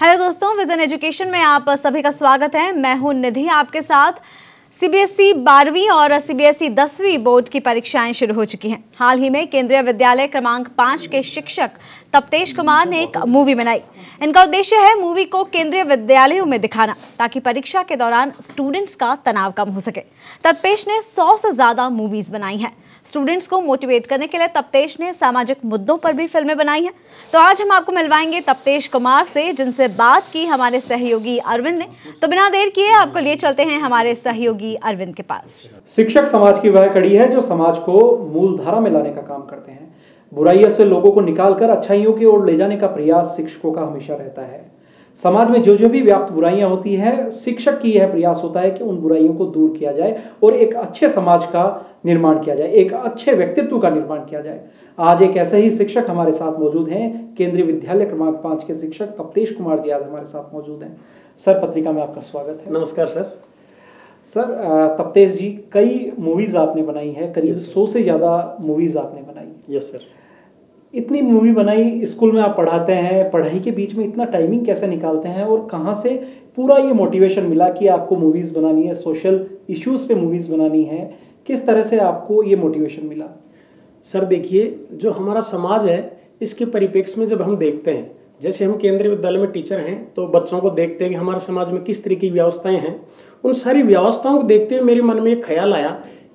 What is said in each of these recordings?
Hello दोस्तों, vision education में आप सभी का स्वागत है। मैं हूं निधि आपके साथ। सीबीएसई 12वीं और सीबीएसई 10वीं बोर्ड की परीक्षाएं शुरू हो चुकी हैं। हाल ही में केंद्रीय विद्यालय क्रमांक 5 के शिक्षक तप्तेश कुमार ने एक मूवी बनाई। इनका उद्देश्य है मूवी को केंद्रीय विद्यालयों में दिखाना ताकि परीक्षा के दौरान स्टूडेंट्स का तनाव कम हो सके। तप्तेश ने 100 से ज्यादा मूवीज बनाई हैं। स्टूडेंट्स को मोटिवेट करने के लिए तप्तेश ने सामाजिक मुद्दों पर भी फिल्में बनाई हैं। तो आज हम आपको मिलवाएंगे तप्तेश कुमार से, जिनसे बात की हमारे सहयोगी अरविंद ने। तो बिना देर किए आपको लिए चलते हैं हमारे सहयोगी अरविंद के पास। शिक्षक समाज की वह कड़ी है जो समाज को मूलधारा में लाने का काम करते हैं। बुराइयों से लोगों को निकालकर अच्छाइयों की ओर ले जाने का प्रयास शिक्षकों का हमेशा रहता है। समाज में जो भी व्याप्त बुराइयां होती हैं, शिक्षक की यह प्रयास होता है कि उन बुराइयों को दूर किया जाए और एक अच्छे समाज का निर्माण किया जाए, एक अच्छे व्यक्तित्व का निर्माण किया जाए। आज एक ऐसे ही शिक्षक हमारे साथ मौजूद हैं। केंद्रीय विद्यालय क्रमांक 5 के शिक्षक तप्तेश कुमार जी आज हमारे साथ मौजूद हैं। सर, पत्रिका में आपका स्वागत है। नमस्कार सर। तप्तेश जी, कई मूवीज आपने बनाई है, करीब 100 से ज्यादा मूवीज आपने बनाई। Yes sir. इतनी मूवी बनाई, स्कूल में आप पढ़ाते हैं, पढ़ाई के बीच में इतना टाइमिंग कैसे निकालते हैं और कहाँ से पूरा ये मोटिवेशन मिला कि आपको मूवीज बनानी है, सोशल इश्यूज पे मूवीज बनानी है? किस तरह से आपको ये मोटिवेशन मिला? सर देखिए, जो हमारा समाज है इसके परिप्रेक्ष्य में जब हम देखते हैं, जैसे हम केंद्रीय विद्यालय में टीचर हैं तो बच्चों को देखते हैं कि हमारे समाज में किस तरह की व्यवस्थाएं हैं। उन सारी व्यवस्थाओं को देखते हुए मेरे मन में एक ख्याल आया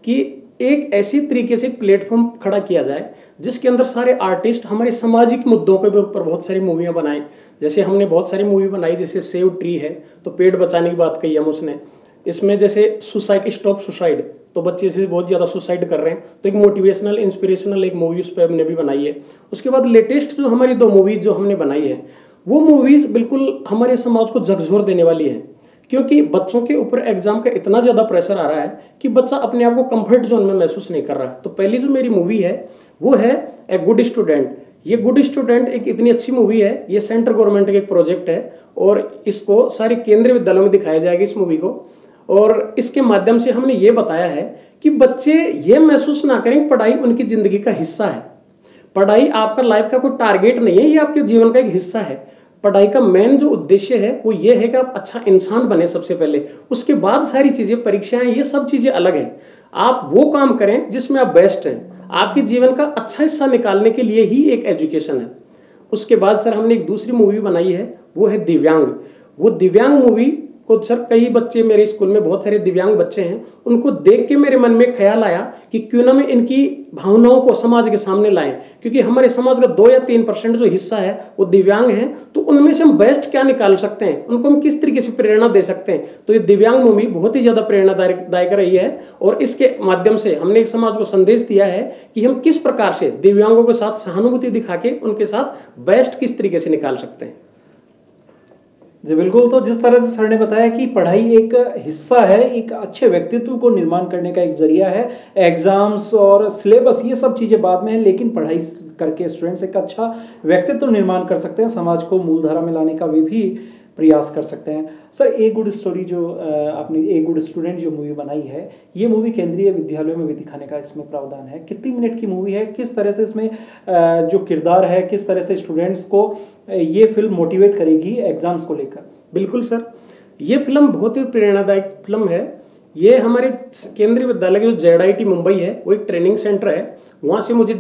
कि एक ऐसी तरीके से एक प्लेटफॉर्म खड़ा किया जाए जिसके अंदर सारे आर्टिस्ट हमारे सामाजिक मुद्दों के ऊपर बहुत सारी मूवियाँ बनाएं। जैसे हमने बहुत सारी मूवी बनाई, जैसे सेव ट्री है तो पेड़ बचाने की बात कही हम उसने। इसमें जैसे सुसाइड, स्टॉप सुसाइड, तो बच्चे से बहुत ज़्यादा सुसाइड कर रहे हैं, तो एक मोटिवेशनल इंस्पिरेशनल एक मूवी उस पर हमने भी बनाई है। उसके बाद लेटेस्ट जो हमारी 2 मूवीज़ जो हमने बनाई है वो मूवीज़ बिल्कुल हमारे समाज को झकझोर देने वाली है, क्योंकि बच्चों के ऊपर एग्जाम का इतना ज़्यादा प्रेशर आ रहा है कि बच्चा अपने आप को कंफर्ट जोन में महसूस नहीं कर रहा। तो पहली जो मेरी मूवी है वो है ए गुड स्टूडेंट। ये गुड स्टूडेंट एक इतनी अच्छी मूवी है, ये सेंट्रल गवर्नमेंट का एक प्रोजेक्ट है और इसको सारे केंद्रीय विद्यालयों में दिखाया जाएगा इस मूवी को। और इसके माध्यम से हमने ये बताया है कि बच्चे ये महसूस ना करें पढ़ाई उनकी ज़िंदगी का हिस्सा है। पढ़ाई आपका लाइफ का कोई टारगेट नहीं है, ये आपके जीवन का एक हिस्सा है। पढ़ाई का मेन जो उद्देश्य है वो ये है कि आप अच्छा इंसान बने सबसे पहले, उसके बाद सारी चीज़ें, परीक्षाएं, ये सब चीज़ें अलग हैं। आप वो काम करें जिसमें आप बेस्ट हैं। आपके जीवन का अच्छा हिस्सा निकालने के लिए ही एक एजुकेशन है। उसके बाद सर हमने एक दूसरी मूवी बनाई है, वो है दिव्यांग। वो दिव्यांग मूवी को सर कई बच्चे मेरे स्कूल में बहुत सारे दिव्यांग बच्चे हैं, उनको देख के मेरे मन में ख्याल आया कि क्यों ना मैं इनकी भावनाओं को समाज के सामने लाएं, क्योंकि हमारे समाज का 2 या 3% जो हिस्सा है वो दिव्यांग हैं। तो उनमें से हम बेस्ट क्या निकाल सकते हैं, उनको हम किस तरीके से प्रेरणा दे सकते हैं। तो ये दिव्यांग मूवी बहुत ही ज़्यादा प्रेरणादायक रही है और इसके माध्यम से हमने एक समाज को संदेश दिया है कि हम किस प्रकार से दिव्यांगों के साथ सहानुभूति दिखा के उनके साथ बेस्ट किस तरीके से निकाल सकते हैं। जी बिल्कुल। तो जिस तरह से सर ने बताया कि पढ़ाई एक हिस्सा है, एक अच्छे व्यक्तित्व को निर्माण करने का एक जरिया है। एग्जाम्स और सिलेबस ये सब चीज़ें बाद में हैं, लेकिन पढ़ाई करके स्टूडेंट्स एक अच्छा व्यक्तित्व निर्माण कर सकते हैं, समाज को मूलधारा में लाने का वे भी प्रयास कर सकते हैं। सर, ए गुड स्टोरी जो आपने ए गुड स्टूडेंट जो मूवी बनाई है, ये मूवी केंद्रीय विद्यालयों में भी दिखाने का इसमें प्रावधान है। कितनी मिनट की मूवी है, किस तरह से इसमें जो किरदार है, किस तरह से स्टूडेंट्स को ये फिल्म मोटिवेट करेगी एग्जाम्स को लेकर? बिल्कुल सर, ये फिल्म बहुत ही प्रेरणादायक फिल्म है। ये हमारे केंद्रीय विद्यालय की जो ZIT मुंबई है वो एक ट्रेनिंग सेंटर है। वहाँ से मुझे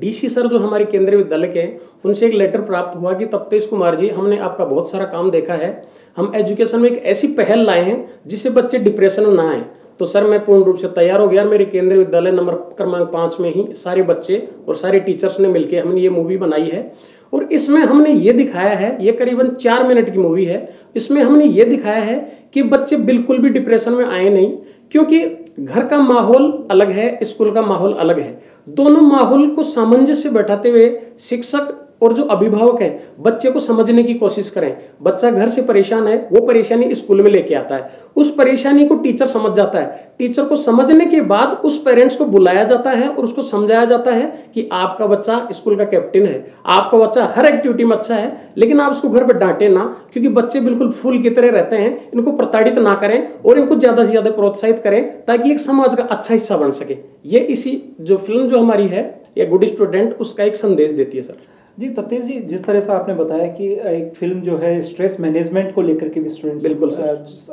DC सर जो हमारे केंद्रीय विद्यालय के हैं उनसे एक लेटर प्राप्त हुआ कि तप्तेश कुमार जी, हमने आपका बहुत सारा काम देखा है, हम एजुकेशन में एक ऐसी पहल लाए हैं जिससे बच्चे डिप्रेशन में ना आए। तो सर मैं पूर्ण रूप से तैयार हो गया। मेरे केंद्रीय विद्यालय नंबर क्रमांक 5 में ही सारे बच्चे और सारे टीचर्स ने मिलकर हमने ये मूवी बनाई है और इसमें हमने ये दिखाया है, ये करीबन 4 मिनट की मूवी है। इसमें हमने ये दिखाया है कि बच्चे बिल्कुल भी डिप्रेशन में आए नहीं, क्योंकि घर का माहौल अलग है, स्कूल का माहौल अलग है। दोनों माहौल को सामंजस्य बैठाते हुए शिक्षक और जो अभिभावक हैं बच्चे को समझने की कोशिश करें। बच्चा घर से परेशान है, वो परेशानी स्कूल में लेके आता है, उस परेशानी को टीचर समझ जाता है। टीचर को समझने के बाद उस पेरेंट्स को बुलाया जाता है और उसको समझाया जाता है कि आपका बच्चा स्कूल का कैप्टन है, आपका बच्चा हर एक्टिविटी में अच्छा है, लेकिन आप उसको घर पर डांटे ना, क्योंकि बच्चे बिल्कुल फूल की तरह रहते हैं। इनको प्रताड़ित ना करें और इनको ज्यादा से ज्यादा प्रोत्साहित करें ताकि एक समाज का अच्छा हिस्सा बन सके। ये इसी जो फिल्म जो हमारी है ये गुड स्टूडेंट, उसका एक संदेश देती है सर। जी तप्तेश जी, जिस तरह से आपने बताया कि एक फिल्म जो है स्ट्रेस मैनेजमेंट को लेकर के भी स्टूडेंट्स बिल्कुल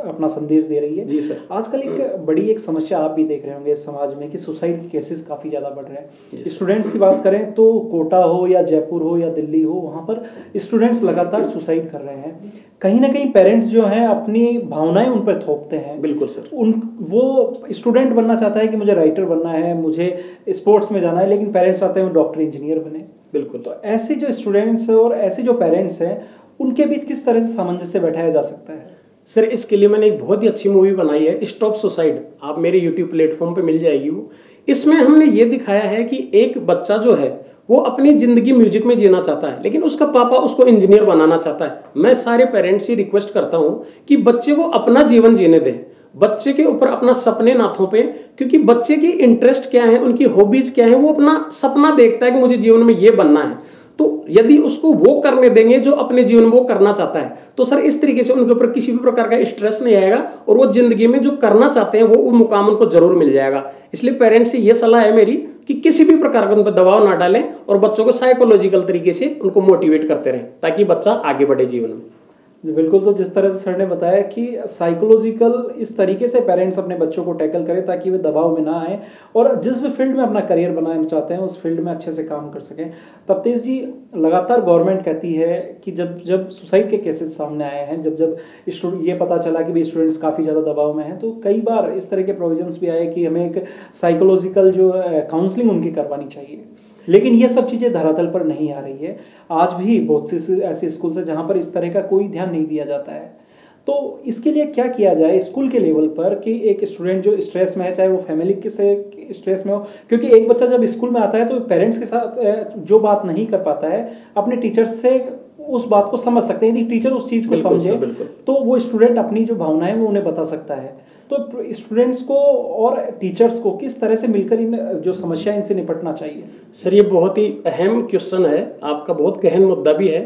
अपना संदेश दे रही है। जी सर। आजकल एक बड़ी एक समस्या आप भी देख रहे होंगे समाज में कि सुसाइड के केसेस काफ़ी ज़्यादा बढ़ रहे हैं। स्टूडेंट्स की बात करें तो कोटा हो या जयपुर हो या दिल्ली हो, वहाँ पर स्टूडेंट्स लगातार सुसाइड कर रहे हैं। कहीं ना कहीं पेरेंट्स जो हैं अपनी भावनाएं उन पर थोपते हैं। बिल्कुल सर। वो स्टूडेंट बनना चाहता है कि मुझे राइटर बनना है, मुझे स्पोर्ट्स में जाना है, लेकिन पेरेंट्स चाहते हैं वो डॉक्टर इंजीनियर बने। बिल्कुल। तो ऐसे जो स्टूडेंट्स और ऐसे जो पेरेंट्स हैं उनके बीच किस तरह से सामंजस्य बैठाया जा सकता है? सर इसके लिए मैंने एक बहुत ही अच्छी मूवी बनाई है, स्टॉप सुसाइड, आप मेरे यूट्यूब प्लेटफॉर्म पे मिल जाएगी वो। इसमें हमने ये दिखाया है कि एक बच्चा जो है वो अपनी जिंदगी म्यूजिक में जीना चाहता है, लेकिन उसका पापा उसको इंजीनियर बनाना चाहता है। मैं सारे पेरेंट्स से रिक्वेस्ट करता हूँ कि बच्चे को अपना जीवन जीने दें, बच्चे के ऊपर अपना सपने ना थोपे, क्योंकि बच्चे की इंटरेस्ट क्या है, उनकी हॉबीज क्या है, वो अपना सपना देखता है कि मुझे जीवन में ये बनना है। तो यदि उसको वो करने देंगे जो अपने जीवन में वो करना चाहता है, तो सर इस तरीके से उनके ऊपर किसी भी प्रकार का स्ट्रेस नहीं आएगा और वो जिंदगी में जो करना चाहते हैं वो मुकाम उनको जरूर मिल जाएगा। इसलिए पेरेंट्स से ये सलाह है मेरी कि किसी भी प्रकार का उन पर दबाव ना डालें और बच्चों को साइकोलॉजिकल तरीके से उनको मोटिवेट करते रहें ताकि बच्चा आगे बढ़े जीवन में। बिल्कुल। तो जिस तरह से सर ने बताया कि साइकोलॉजिकल इस तरीके से पेरेंट्स अपने बच्चों को टैकल करें ताकि वे दबाव में ना आए और जिस भी फील्ड में अपना करियर बनाना चाहते हैं उस फील्ड में अच्छे से काम कर सकें। तप्तेश जी, लगातार गवर्नमेंट कहती है कि जब सुसाइड के केसेस सामने आए हैं, जब ये पता चला कि भाई स्टूडेंट्स काफ़ी ज़्यादा दबाव में हैं, तो कई बार इस तरह के प्रोविजंस भी आए कि हमें एक साइकोलॉजिकल जो काउंसलिंग उनकी करवानी चाहिए, लेकिन ये सब चीज़ें धरातल पर नहीं आ रही है। आज भी बहुत से ऐसे स्कूल हैं जहाँ पर इस तरह का कोई ध्यान नहीं दिया जाता है। तो इसके लिए क्या किया जाए स्कूल के लेवल पर कि एक स्टूडेंट जो स्ट्रेस में है, चाहे वो फैमिली के से स्ट्रेस में हो, क्योंकि एक बच्चा जब स्कूल में आता है तो पेरेंट्स के साथ जो बात नहीं कर पाता है अपने टीचर्स से उस बात को समझ सकते हैं। यदि टीचर उस चीज़ को समझे तो वो स्टूडेंट अपनी जो भावनाएं वो उन्हें बता सकता है। तो स्टूडेंट्स को और टीचर्स को किस तरह से मिलकर इन जो समस्या इनसे निपटना चाहिए? सर ये बहुत ही अहम क्वेश्चन है आपका, बहुत गहन मुद्दा भी है।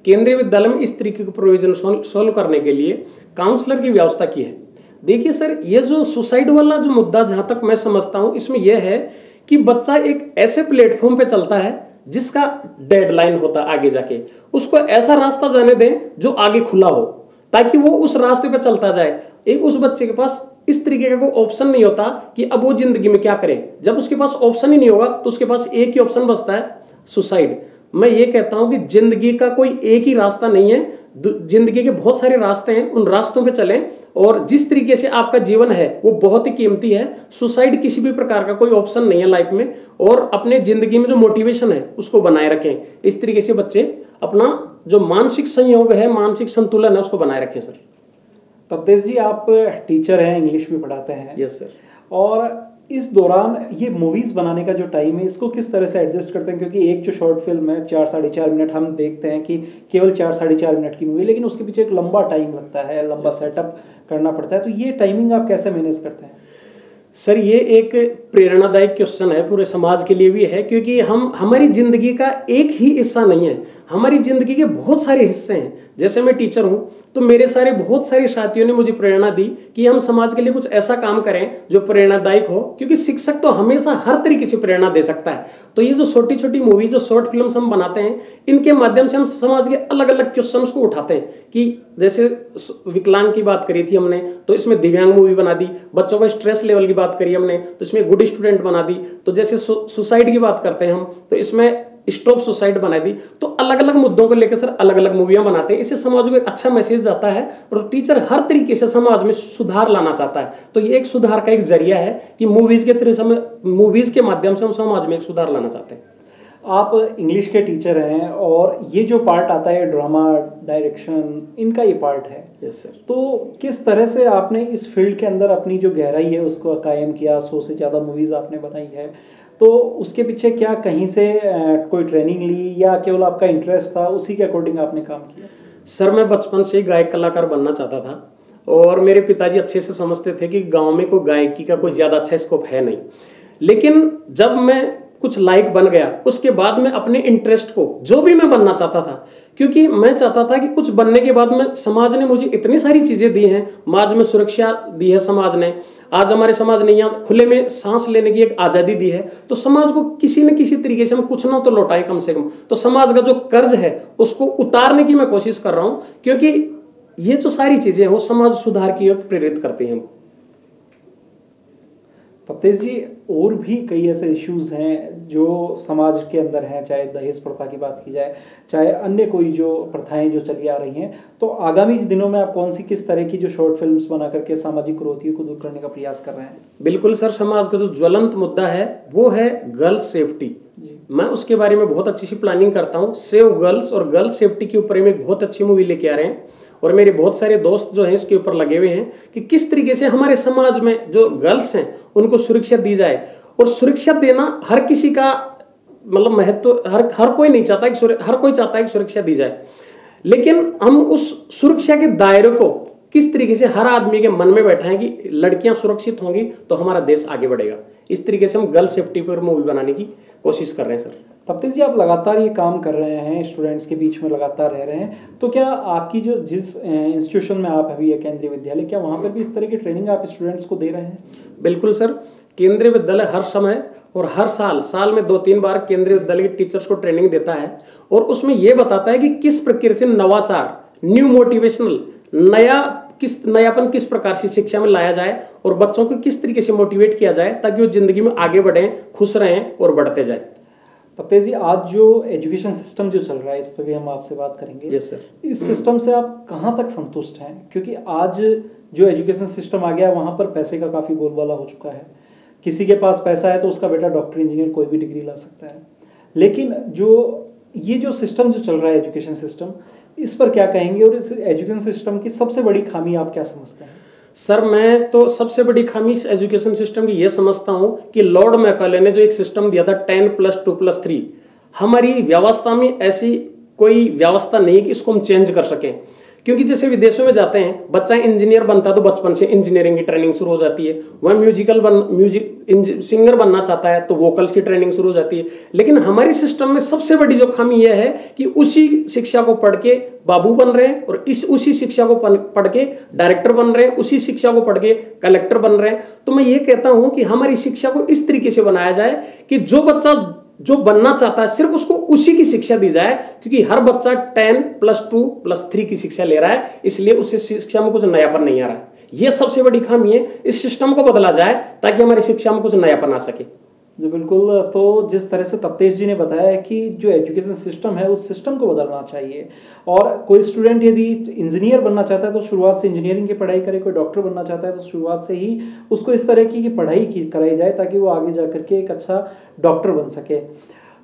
केंद्रीय विद्यालय में इस तरीके के प्रोविजन सॉल्व करने के लिए काउंसलर की व्यवस्था की है। देखिए सर, ये जो सुसाइड वाला जो मुद्दा जहां तक मैं समझता हूं इसमें यह है कि बच्चा एक ऐसे प्लेटफॉर्म पे चलता है जिसका डेडलाइन होता है आगे जाके, उसको ऐसा रास्ता जाने दें जो आगे खुला हो ताकि वो उस रास्ते पे चलता जाए। एक उस बच्चे के पास इस तरीके का कोई ऑप्शन नहीं होता कि अब वो जिंदगी में क्या करे। जब उसके पास ऑप्शन ही नहीं होगा तो उसके पास एक ही ऑप्शन बचता है, सुसाइड। मैं ये कहता हूं कि जिंदगी का कोई एक ही रास्ता नहीं है, जिंदगी के बहुत सारे रास्ते हैं, उन रास्तों पे चलें और जिस तरीके से आपका जीवन है वो बहुत ही कीमती है। सुसाइड किसी भी प्रकार का कोई ऑप्शन नहीं है लाइफ में, और अपने जिंदगी में जो मोटिवेशन है उसको बनाए रखें। इस तरीके से बच्चे अपना जो मानसिक संयोग है, मानसिक संतुलन है, उसको बनाए रखें। सर तप्तेश जी, आप टीचर हैं, इंग्लिश भी पढ़ाते हैं। Yes sir. और इस दौरान ये मूवीज़ बनाने का जो टाइम है इसको किस तरह से एडजस्ट करते हैं? क्योंकि एक जो शॉर्ट फिल्म है 4-4.5 मिनट, हम देखते हैं कि केवल 4-4.5 मिनट की मूवी, लेकिन उसके पीछे एक लंबा टाइम लगता है, लंबा सेटअप करना पड़ता है। तो ये टाइमिंग आप कैसे मैनेज करते हैं? सर ये एक प्रेरणादायक क्वेश्चन है, पूरे समाज के लिए भी है, क्योंकि हमारी जिंदगी का एक ही हिस्सा नहीं है, हमारी जिंदगी के बहुत सारे हिस्से हैं। जैसे मैं टीचर हूं तो मेरे बहुत सारे साथियों ने मुझे प्रेरणा दी कि हम समाज के लिए कुछ ऐसा काम करें जो प्रेरणादायक हो, क्योंकि शिक्षक तो हमेशा हर तरीके से प्रेरणा दे सकता है। तो ये जो छोटी छोटी मूवी, जो शॉर्ट फिल्म्स हम बनाते हैं, इनके माध्यम से हम समाज के अलग अलग क्वेश्चंस को उठाते हैं। कि जैसे विकलांग की बात करी थी हमने तो इसमें दिव्यांग मूवी बना दी, बच्चों का स्ट्रेस लेवल की बात करी हमने तो इसमें गुड स्टूडेंट बना दी, तो जैसे सुसाइड की बात करते हैं हम तो इसमें स्टॉप सुसाइड बना दी। तो अलग अलग मुद्दों को लेकर सर अलग अलग मूवियां बनाते हैं। इससे समाज को एक अच्छा मैसेज जाता है और टीचर हर तरीके से समाज में सुधार लाना चाहता है। तो ये एक सुधार का एक जरिया है कि मूवीज के माध्यम से हम समाज में एक सुधार लाना चाहते हैं। आप इंग्लिश के टीचर हैं और ये जो पार्ट आता है ड्रामा डायरेक्शन, इनका ये पार्ट है। Yes sir. तो किस तरह से आपने इस फील्ड के अंदर अपनी जो गहराई है उसको कायम किया? 100 से ज़्यादा मूवीज़ आपने बनाई है, तो उसके पीछे क्या कहीं से कोई ट्रेनिंग ली या केवल आपका इंटरेस्ट था, उसी के अकॉर्डिंग आपने काम किया? सर मैं बचपन से गायक कलाकार बनना चाहता था और मेरे पिताजी अच्छे से समझते थे कि गांव में कोई गायकी का कोई ज़्यादा अच्छा स्कोप है नहीं। लेकिन जब मैं कुछ लायक बन गया उसके बाद में अपने इंटरेस्ट को, जो भी मैं बनना चाहता था, क्योंकि मैं चाहता था कि कुछ बनने के बाद में समाज ने मुझे इतनी सारी चीज़ें दी हैं, समाज में सुरक्षा दी है समाज ने, आज हमारे समाज ने यहाँ खुले में सांस लेने की एक आज़ादी दी है, तो समाज को किसी न किसी तरीके से हम कुछ ना तो लौटाएं कम से कम। तो समाज का जो कर्ज है उसको उतारने की मैं कोशिश कर रहा हूँ, क्योंकि ये जो सारी चीजें हैं वो समाज सुधार की ओर प्रेरित करती हैं हमको। तप्तेश जी, और भी कई ऐसे इश्यूज हैं जो समाज के अंदर हैं, चाहे दहेज प्रथा की बात की जाए, चाहे अन्य कोई जो प्रथाएं जो चली आ रही हैं, तो आगामी दिनों में आप कौन सी किस तरह की जो शॉर्ट फिल्म्स बना करके सामाजिक कुरीतियों को दूर करने का प्रयास कर रहे हैं? बिल्कुल सर, समाज का जो ज्वलंत मुद्दा है वो है गर्ल्स सेफ्टी। मैं उसके बारे में बहुत अच्छी सी प्लानिंग करता हूँ। सेव गर्ल्स और गर्ल्स सेफ्टी के ऊपर एक बहुत अच्छी मूवी लेके आ रहे हैं, और मेरे बहुत सारे दोस्त जो हैं इसके ऊपर लगे हुए हैं कि किस तरीके से हमारे समाज में जो गर्ल्स हैं उनको सुरक्षा दी जाए। और सुरक्षा देना हर किसी का मतलब महत्व, हर कोई नहीं चाहता कि हर कोई चाहता है कि सुरक्षा दी जाए, लेकिन हम उस सुरक्षा के दायरे को किस तरीके से हर आदमी के मन में बैठाएं कि लड़कियां सुरक्षित होंगी तो हमारा देश आगे बढ़ेगा। इस तरीके से हम गर्ल्स सेफ्टी पर मूवी बनाने की कोशिश कर रहे हैं सर। तप्तेश जी, आप लगातार ये काम कर रहे हैं, स्टूडेंट्स के बीच में लगातार रह रहे हैं, तो क्या आपकी जो जिस इंस्टीट्यूशन में आप अभी है केंद्रीय विद्यालय, क्या वहाँ पर भी इस तरह की ट्रेनिंग आप स्टूडेंट्स को दे रहे हैं? बिल्कुल सर, केंद्रीय विद्यालय हर समय और हर साल में 2-3 बार केंद्रीय विद्यालय के टीचर्स को ट्रेनिंग देता है, और उसमें यह बताता है कि किस प्रकार से नवाचार, न्यू मोटिवेशनल, नयापन किस प्रकार से शिक्षा में लाया जाए और बच्चों को किस तरीके से मोटिवेट किया जाए ताकि वो जिंदगी में आगे बढ़ें, खुश रहें और बढ़ते जाए। तप्तेश जी, आज जो एजुकेशन सिस्टम जो चल रहा है इस पर भी हम आपसे बात करेंगे। Yes sir. इस सिस्टम से आप कहाँ तक संतुष्ट हैं? क्योंकि आज जो एजुकेशन सिस्टम आ गया वहाँ पर पैसे का काफ़ी बोलबाला हो चुका है। किसी के पास पैसा है तो उसका बेटा डॉक्टर, इंजीनियर, कोई भी डिग्री ला सकता है, लेकिन ये जो सिस्टम जो चल रहा है एजुकेशन सिस्टम, इस पर क्या कहेंगे और इस एजुकेशन सिस्टम की सबसे बड़ी खामी आप क्या समझते हैं? सर, मैं तो सबसे बड़ी खामी इस एजुकेशन सिस्टम की ये समझता हूँ कि लॉर्ड मैकाले ने जो एक सिस्टम दिया था 10+2+3, हमारी व्यवस्था में ऐसी कोई व्यवस्था नहीं कि इसको हम चेंज कर सकें। क्योंकि जैसे विदेशों में जाते हैं, बच्चा इंजीनियर बनता है तो बचपन से इंजीनियरिंग की ट्रेनिंग शुरू हो जाती है। वह सिंगर बनना चाहता है तो वोकल्स की ट्रेनिंग शुरू हो जाती है। लेकिन हमारे सिस्टम में सबसे बड़ी जो खामी यह है कि उसी शिक्षा को पढ़ के बाबू बन रहे हैं और उसी शिक्षा को पढ़ के डायरेक्टर बन रहे हैं, उसी शिक्षा को पढ़ के कलेक्टर बन रहे हैं। तो मैं ये कहता हूं कि हमारी शिक्षा को इस तरीके से बनाया जाए कि जो बच्चा जो बनना चाहता है सिर्फ उसको उसी की शिक्षा दी जाए, क्योंकि हर बच्चा 10+2+3 की शिक्षा ले रहा है, इसलिए उससे शिक्षा में कुछ नयापन नहीं आ रहा है। यह सबसे बड़ी खामी है। इस सिस्टम को बदला जाए ताकि हमारी शिक्षा में कुछ नयापन आ सके। जी बिल्कुल। तो जिस तरह से तप्तेश जी ने बताया कि जो एजुकेशन सिस्टम है उस सिस्टम को बदलना चाहिए, और कोई स्टूडेंट यदि इंजीनियर बनना चाहता है तो शुरुआत से इंजीनियरिंग की पढ़ाई करे, कोई डॉक्टर बनना चाहता है तो शुरुआत से ही उसको इस तरह की पढ़ाई कराई जाए ताकि वो आगे जा करके एक अच्छा डॉक्टर बन सके।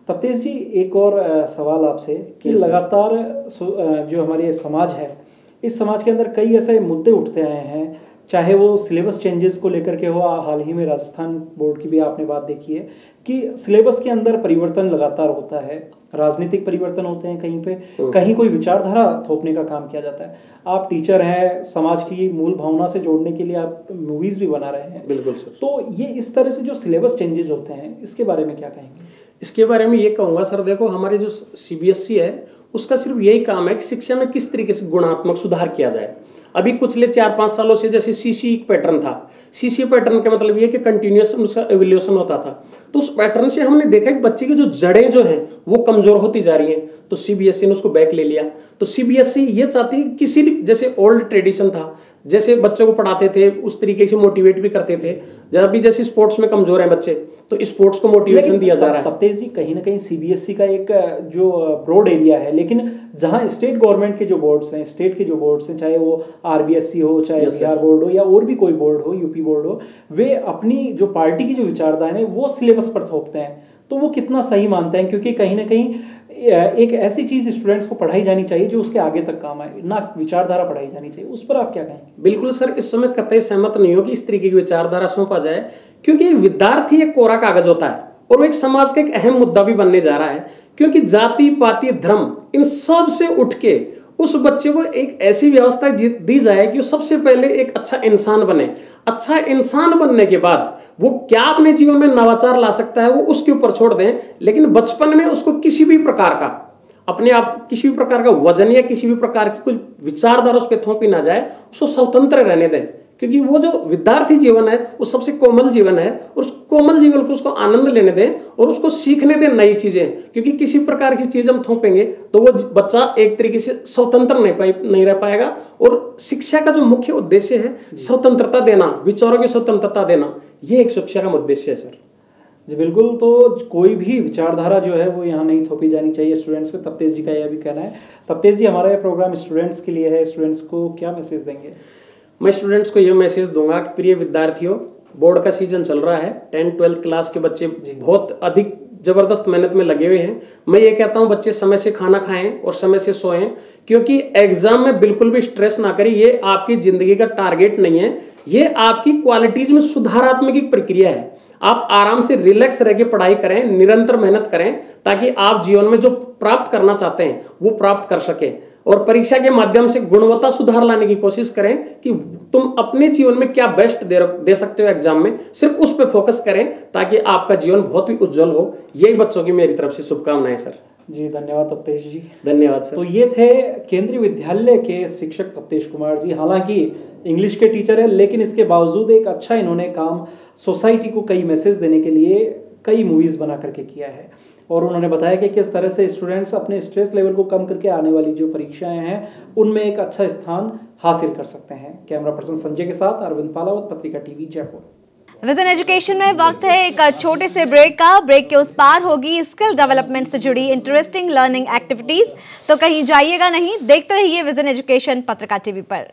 तप्तेश जी, एक और सवाल आपसे कि लगातार जो हमारे समाज है, इस समाज के अंदर कई ऐसे मुद्दे उठते आए हैं, चाहे वो सिलेबस चेंजेस को लेकर के हो। हाल ही में राजस्थान बोर्ड की भी आपने बात देखी है कि सिलेबस के अंदर परिवर्तन लगातार होता है, राजनीतिक परिवर्तन होते हैं कहीं पे, कहीं कोई विचारधारा थोपने का काम किया जाता है। आप टीचर हैं, समाज की मूल भावना से जोड़ने के लिए आप मूवीज भी बना रहे हैं। बिल्कुल सर। तो ये इस तरह से जो सिलेबस चेंजेस होते हैं इसके बारे में क्या कहेंगे? इसके बारे में ये कहूँगा सर, देखो हमारे जो CBSE है उसका सिर्फ यही काम है कि शिक्षा में किस तरीके से गुणात्मक सुधार किया जाए। अभी पिछले 4-5 सालों से जैसे CC पैटर्न था, CC पैटर्न का मतलब ये कि कंटिन्यूस उसका एवोल्यूशन होता था, तो उस पैटर्न से हमने देखा कि बच्चे की जो जड़ें जो हैं वो कमजोर होती जा रही हैं, तो CBSE ने उसको बैक ले लिया। तो CBSE ये चाहती है कि किसी भी जैसे ओल्ड ट्रेडिशन था, जैसे बच्चों को पढ़ाते थे उस तरीके से मोटिवेट भी करते थे। जब भी जैसे स्पोर्ट्स में कमजोर हैं बच्चे तो स्पोर्ट्स को मोटिवेशन दिया जा रहा है। तप्तेश जी, कहीं ना कहीं CBSE का एक जो ब्रॉड एरिया है, लेकिन जहां स्टेट गवर्नमेंट के जो बोर्ड्स हैं, स्टेट के जो बोर्ड्स हैं, चाहे वो RBSE हो, चाहे बिहार बोर्ड हो या और भी कोई बोर्ड हो, UP बोर्ड हो, वे अपनी जो पार्टी की जो विचारधारा है वो सिलेबस पर थोपते हैं। तो वो कितना सही मानते हैं? क्योंकि कहीं ना कहीं एक ऐसी चीज स्टूडेंट्स को पढ़ाई जानी चाहिए जो उसके आगे तक काम आए, ना विचारधारा पढ़ाई जानी चाहिए। उस पर आप क्या कहेंगे? बिल्कुल सर, इस समय कतई सहमत नहीं हो कि इस तरीके की विचारधारा सौंपा जाए, क्योंकि विद्यार्थी एक कोरा कागज होता है और वो एक समाज का एक अहम मुद्दा भी बनने जा रहा है। क्योंकि जाति पाति धर्म इन सब से उठ के उस बच्चे को एक ऐसी व्यवस्था दी जाए कि वो सबसे पहले एक अच्छा इंसान बने। अच्छा इंसान बनने के बाद वो क्या अपने जीवन में नवाचार ला सकता है वो उसके ऊपर छोड़ दें, लेकिन बचपन में उसको किसी भी प्रकार का अपने आप किसी भी प्रकार का वजन या किसी भी प्रकार की कुछ विचारधारा उस पर थोपी ना जाए, उसको स्वतंत्र रहने दें। क्योंकि वो जो विद्यार्थी जीवन है वो सबसे कोमल जीवन है, और उस कोमल जीवन को उसको आनंद लेने दें और उसको सीखने दें नई चीजें। क्योंकि किसी प्रकार की चीज हम थोपेंगे तो वो बच्चा एक तरीके से स्वतंत्र नहीं रह पाएगा। और शिक्षा का जो मुख्य उद्देश्य है स्वतंत्रता देना, विचारों की स्वतंत्रता देना, ये एक शिक्षा का उद्देश्य है सर। जी बिल्कुल। तो कोई भी विचारधारा जो है वो यहाँ नहीं थोपी जानी चाहिए स्टूडेंट्स पे, तप्तेश जी का यह भी कहना है। तप्तेश जी, हमारा ये प्रोग्राम स्टूडेंट्स के लिए है, स्टूडेंट्स को क्या मैसेज देंगे? मैं स्टूडेंट्स को ये मैसेज दूंगा कि प्रिय विद्यार्थियों, बोर्ड का सीजन चल रहा है, 10th-12th क्लास के बच्चे बहुत अधिक जबरदस्त मेहनत में लगे हुए हैं। मैं ये कहता हूं बच्चे समय से खाना खाएं और समय से सोएं, क्योंकि एग्जाम में बिल्कुल भी स्ट्रेस ना करें। ये आपकी जिंदगी का टारगेट नहीं है, ये आपकी क्वालिटीज में सुधारात्मक एक प्रक्रिया है। आप आराम से रिलैक्स रह के पढ़ाई करें, निरंतर मेहनत करें, ताकि आप जीवन में जो प्राप्त करना चाहते हैं वो प्राप्त कर सकें। और परीक्षा के माध्यम से गुणवत्ता सुधार लाने की कोशिश करें कि तुम अपने जीवन में क्या बेस्ट दे सकते हो एग्जाम में, सिर्फ उस पर फोकस करें ताकि आपका जीवन बहुत ही उज्जवल हो। यही बच्चों की मेरी तरफ से शुभकामनाएं सर। जी धन्यवाद तप्तेश जी। धन्यवाद सर। तो ये थे केंद्रीय विद्यालय के शिक्षक तप्तेश कुमार जी। हालांकि इंग्लिश के टीचर है, लेकिन इसके बावजूद एक अच्छा इन्होंने काम सोसाइटी को कई मैसेज देने के लिए कई मूवीज़ बना करके किया है। और उन्होंने बताया कि किस तरह से स्टूडेंट्स अपने स्ट्रेस लेवल को कम करके आने वाली जो परीक्षाएं हैं उनमें एक अच्छा स्थान हासिल कर सकते हैं। कैमरा पर्सन संजय के साथ अरविंद पालावत, पत्रिका टीवी, जयपुर। विजन एजुकेशन में वक्त है एक छोटे से ब्रेक का। ब्रेक के उस पार होगी स्किल डेवलपमेंट से जुड़ी इंटरेस्टिंग लर्निंग एक्टिविटीज, तो कहीं जाइएगा नहीं, देखते रहिए विजन एजुकेशन पत्रिका टीवी पर।